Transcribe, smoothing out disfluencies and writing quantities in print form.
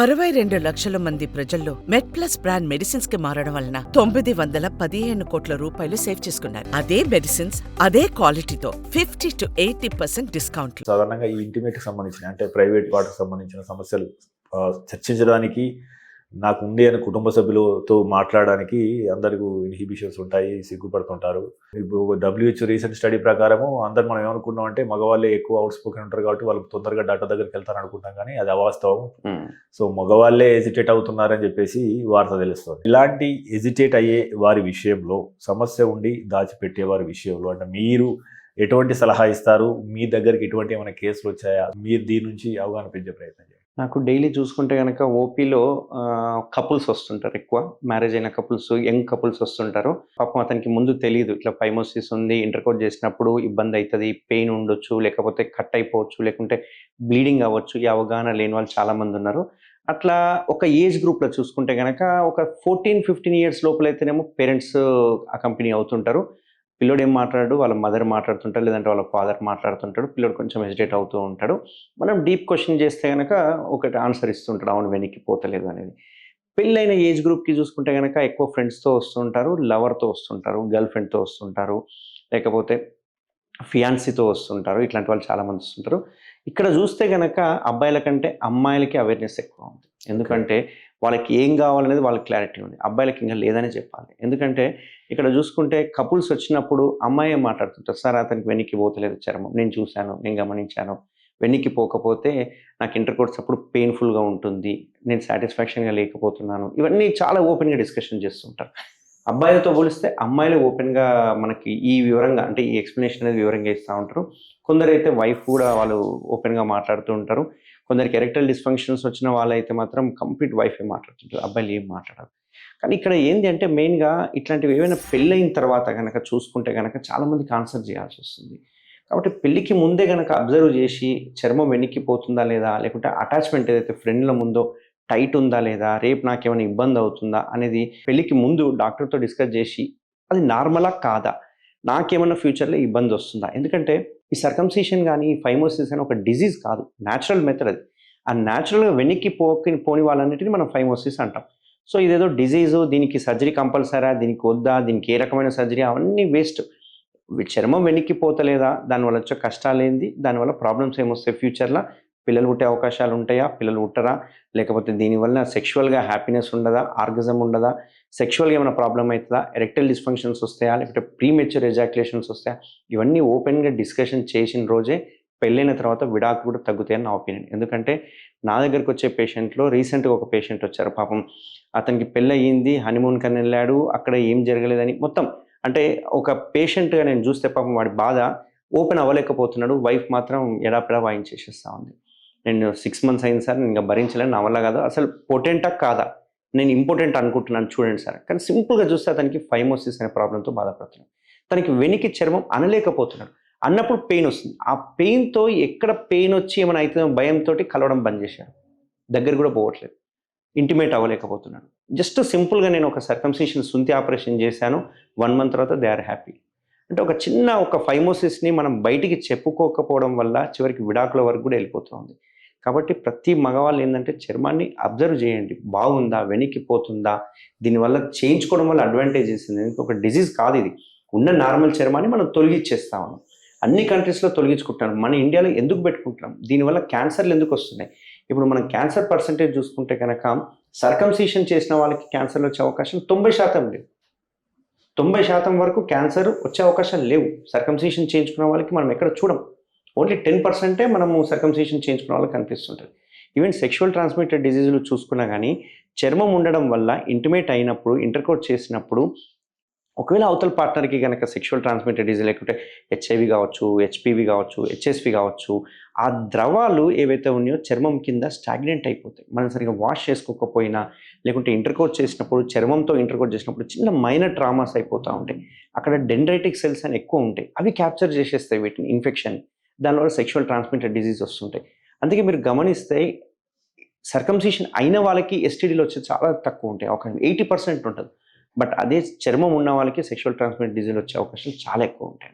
62 లక్షల మంది ప్రజల్లో మెడ్ప్లస్ బ్రాండ్ మెడిసిన్స్ కి మారడం వలన 915 కోట్ల రూపాయలు సేవ్ చేసుకున్నారు. అదే మెడిసిన్స్ అదే క్వాలిటీతో 50 to 80% డిస్కౌంట్. సాధారణంగా ఈ ఇంటిమేట్ కి సంబంధించిన అంటే ప్రైవేట్ వాటికి సంబంధించిన సమస్యలు చర్చించడానికి నాకు ఉండే అని కుటుంబ సభ్యులతో మాట్లాడడానికి అందరికీ ఇన్హిబిషన్స్ ఉంటాయి, సిగ్గుపడుతుంటారు. ఇప్పుడు WHO రీసెంట్ స్టడీ ప్రకారము అందరు మనం ఏమనుకున్నాం అంటే మగవాళ్ళే ఎక్కువ అవుట్ స్పోకెన్ ఉంటారు కాబట్టి వాళ్ళు తొందరగా డాక్టర్ దగ్గరికి వెళ్తారు అనుకుంటాం, కానీ అది అవాస్తవం. సో మగవాళ్ళే ఎజిటేట్ అవుతున్నారని చెప్పేసి వార్త తెలుస్తుంది. ఇలాంటి ఎజిటేట్ అయ్యే వారి విషయంలో, సమస్య ఉండి దాచిపెట్టే వారి విషయంలో అంటే మీరు ఎటువంటి సలహా ఇస్తారు? మీ దగ్గరికి ఎటువంటి ఏమైనా కేసులు వచ్చాయా? మీరు దీని నుంచి అవగాహన పెంచే ప్రయత్నం చేయండి. నాకు డైలీ చూసుకుంటే కనుక ఓపీలో కపుల్స్ వస్తుంటారు. ఎక్కువ మ్యారేజ్ అయిన కపుల్స్, యంగ్ కపుల్స్ వస్తుంటారు. పాపం అతనికి ముందు తెలియదు ఇట్లా ఫైమోసిస్ ఉంది, ఇంటర్కోర్స్ చేసినప్పుడు ఇబ్బంది అవుతుంది, పెయిన్ ఉండొచ్చు, లేకపోతే కట్ అయిపోవచ్చు, లేకుంటే బ్లీడింగ్ అవ్వచ్చు. ఈ అవగాహన లేని వాళ్ళు చాలామంది ఉన్నారు. అట్లా ఒక ఏజ్ గ్రూప్లో చూసుకుంటే కనుక ఒక 14-15 ఇయర్స్ లోపలైతేనేమో పేరెంట్స్ అకంపెనీ అవుతుంటారు. పిల్లోడు ఏం మాట్లాడు, వాళ్ళ మదర్ మాట్లాడుతుంటారు, లేదంటే వాళ్ళ ఫాదర్ మాట్లాడుతుంటాడు. పిల్లోడు కొంచెం హెజిటేట్ అవుతూ ఉంటాడు. మనం డీప్ క్వశ్చన్ చేస్తే కనుక ఒకటి ఆన్సర్ ఇస్తుంటాడు, అవును వెనక్కి పోతలేదు అనేది. పెళ్ళైన ఏజ్ గ్రూప్కి చూసుకుంటే కనుక ఎక్కువ ఫ్రెండ్స్తో వస్తుంటారు, లవర్తో వస్తుంటారు, గర్ల్ ఫ్రెండ్తో వస్తుంటారు, లేకపోతే ఫియాన్సీతో వస్తుంటారు. ఇట్లాంటి వాళ్ళు చాలామంది వస్తుంటారు. ఇక్కడ చూస్తే కనుక అబ్బాయిల కంటే అమ్మాయిలకి అవేర్నెస్ ఎక్కువ ఉంది. ఎందుకంటే వాళ్ళకి ఏం కావాలనేది వాళ్ళకి క్లారిటీ ఉంది. అబ్బాయిలకి ఇంకా లేదని చెప్పాలి. ఎందుకంటే ఇక్కడ చూసుకుంటే కపుల్స్ వచ్చినప్పుడు అమ్మాయి మాట్లాడుతుంటారు, సార్ అతనికి వెనక్కి పోతలేదు చర్మం, నేను చూశాను, నేను గమనించాను, వెనక్కి పోకపోతే నాకు ఇంటర్కోర్స్ అప్పుడు పెయిన్ఫుల్గా ఉంటుంది, నేను సాటిస్ఫాక్షన్గా లేకపోతున్నాను. ఇవన్నీ చాలా ఓపెన్గా డిస్కషన్ చేస్తుంటారు. అబ్బాయిలతో పోలిస్తే అమ్మాయిలు ఓపెన్గా మనకి ఈ వివరంగా అంటే ఈ ఎక్స్ప్లెనేషన్ అనేది వివరంగా ఇస్తూ ఉంటారు. కొందరైతే వైఫ్ కూడా వాళ్ళు ఓపెన్గా మాట్లాడుతూ ఉంటారు. కొందరికి ఎరెక్టల్ డిస్ఫంక్షన్స్ వచ్చిన వాళ్ళైతే మాత్రం కంప్లీట్ వైఫే మాట్లాడుతుంటారు, అబ్బాయిలు ఏం మాట్లాడరు. కానీ ఇక్కడ ఏంటి అంటే మెయిన్గా ఇట్లాంటివి ఏమైనా పెళ్ళైన తర్వాత కనుక చూసుకుంటే కనుక చాలామందికి ఆన్సర్ చేయాల్సి వస్తుంది. కాబట్టి పెళ్ళికి ముందే కనుక అబ్జర్వ్ చేసి చర్మం వెనక్కిపోతుందా లేదా, లేకుంటే అటాచ్మెంట్ ఏదైతే ఫ్రెండ్ల ముందో టైట్ ఉందా లేదా, రేపు నాకేమైనా ఇబ్బంది అవుతుందా అనేది పెళ్ళికి ముందు డాక్టర్తో డిస్కస్ చేసి అది నార్మలా కాదా, నాకేమైనా ఫ్యూచర్లో ఇబ్బంది వస్తుందా. ఎందుకంటే ఈ సర్కంసిషన్ కానీ ఈ ఫైమోసిస్ అని ఒక డిజీజ్ కాదు, న్యాచురల్ మెథడ్ అది. ఆ న్యాచురల్గా వెనక్కి పోని వాళ్ళన్నిటిని మనం ఫైమోసిస్ అంటాం. సో ఇదేదో డిజీజు, దీనికి సర్జరీ కంపల్సరా, దీనికి వద్దా, దీనికి ఏ రకమైన సర్జరీ, అవన్నీ వేస్ట్. చర్మం వెనక్కి పోతలేదా, దానివల్ల వచ్చే కష్టాలు ఏంది, దానివల్ల ప్రాబ్లమ్స్ ఏమొస్తాయి, ఫ్యూచర్లో పిల్లలు పుట్టే అవకాశాలు ఉంటాయా, పిల్లలు పుట్టరా, లేకపోతే దీనివల్ల సెక్షువల్గా హ్యాపీనెస్ ఉండదా, ఆర్గజం ఉండదా, సెక్షువల్గా ఏమైనా ప్రాబ్లం అవుతుందా, ఎరెక్టల్ డిస్ఫంక్షన్స్ వస్తాయా, లేకపోతే ప్రీమెచ్యూర్ ఎజాక్యులేషన్స్ వస్తాయా, ఇవన్నీ ఓపెన్గా డిస్కషన్ చేసిన రోజే పెళ్ళైన తర్వాత విడాకులు కూడా తగ్గుతాయని నా ఒపీనియన్. ఎందుకంటే నా దగ్గరకు వచ్చే పేషెంట్లో రీసెంట్గా ఒక పేషెంట్ వచ్చారు. పాపం అతనికి పెళ్ళి అయ్యింది, హనీమూన్ కని వెళ్ళాడు, అక్కడ ఏం జరగలేదని మొత్తం అంటే ఒక పేషెంట్గా నేను చూస్తే పాపం వాడి బాధ ఓపెన్ అవ్వలేకపోతున్నాడు. వైఫ్ మాత్రం ఎడాపెడా వాయించేసేస్తూ ఉంది. నేను 6 months అయింది సార్, నేను ఇంకా భరించలేను, నా వల్ల కాదు, అసలు పొటెంటా కాదా, నేను ఇంపార్టెంట్ అనుకుంటున్నాను చూడండి సార్. కానీ సింపుల్గా చూస్తే అతనికి ఫైమోసిస్ అనే ప్రాబ్లంతో బాధపడుతున్నాడు. తనకి వెనికి చర్మం అనలేకపోతున్నాడు. అన్నప్పుడు పెయిన్ వస్తుంది. ఆ పెయిన్తో ఎక్కడ పెయిన్ వచ్చి ఏమైనా అవుతుందో భయంతో కలవడం బంద్ చేశాడు, దగ్గర కూడా పోవట్లేదు, ఇంటిమేట్ అవ్వలేకపోతున్నాడు. జస్ట్ సింపుల్గా నేను ఒక సర్కంసిషన్ సుంతి ఆపరేషన్ చేశాను, 1 month తర్వాత దే ఆర్ హ్యాపీ. అంటే ఒక చిన్న ఒక ఫైమోసిస్ని మనం బయటికి చెప్పుకోకపోవడం వల్ల చివరికి విడాకుల వరకు కూడా వెళ్ళిపోతుంది. కాబట్టి ప్రతి మగవాళ్ళు ఏంటంటే చర్మాన్ని అబ్జర్వ్ చేయండి, బాగుందా, వెనక్కిపోతుందా, దీనివల్ల చేయించుకోవడం వల్ల అడ్వాంటేజెస్ ఉంది. ఒక డిజీజ్ కాదు ఇది, ఉన్న నార్మల్ చర్మాన్ని మనం తొలగించేస్తా ఉన్నాం. అన్ని కంట్రీస్లో తొలగించుకుంటున్నాం, మన ఇండియాలో ఎందుకు పెట్టుకుంటున్నాం, దీనివల్ల క్యాన్సర్లు ఎందుకు వస్తున్నాయి. ఇప్పుడు మనం క్యాన్సర్ పర్సంటేజ్ చూసుకుంటే కనుక సర్కంసిషన్ చేసిన వాళ్ళకి క్యాన్సర్లు వచ్చే అవకాశం 90% లేవు. 90% వరకు క్యాన్సర్ వచ్చే అవకాశాలు లేవు. సర్కంసిషన్ చేయించుకున్న వాళ్ళకి మనం ఎక్కడ చూడం. ఓన్లీ 10% మనము సర్కంసిషన్ చేయించుకున్న వాళ్ళకి కనిపిస్తుంటుంది. ఈవెన్ సెక్షువల్ ట్రాన్స్మిటెడ్ డిజీజులు చూసుకున్నా కానీ చర్మం ఉండడం వల్ల ఇంటిమేట్ అయినప్పుడు, ఇంటర్కోర్స్ చేసినప్పుడు ఒకవేళ అవతల పార్ట్నర్కి కనుక సెక్షువల్ ట్రాన్స్మిటెడ్ డిజీజ్ లేకుంటే హెచ్ఐవి కావచ్చు, హెచ్పివి కావచ్చు, హెచ్ఎస్వి కావచ్చు, ఆ ద్రవాలు ఏవైతే ఉన్నాయో చర్మం కింద స్టాగ్నెంట్ అయిపోతాయి. మనం సరిగ్గా వాష్ చేసుకోకపోయినా, లేకుంటే ఇంటర్కోర్స్ చేసినప్పుడు, చర్మంతో ఇంటర్కోర్స్ చేసినప్పుడు చిన్న మైనర్ ట్రామాస్ అయిపోతూ ఉంటాయి. అక్కడ డెండ్రైటిక్ సెల్స్ అని ఎక్కువ ఉంటాయి, అవి క్యాప్చర్ చేసేస్తాయి వీటిని, ఇన్ఫెక్షన్. దానివల్ల సెక్షువల్ ట్రాన్స్మిటెడ్ డిజీజ్ వస్తుంటాయి. అందుకే మీరు గమనిస్తే సర్కంసిషన్ అయిన వాళ్ళకి ఎస్టీడీలు వచ్చే చాలా తక్కువ ఉంటాయి, ఒక 80% ఉంటుంది. బట్ అదే చర్మం ఉన్న వాళ్ళకి సెక్షువల్ ట్రాన్స్మిటెడ్ డిజీజ్ వచ్చే అవకాశాలు చాలా ఎక్కువ ఉంటాయి.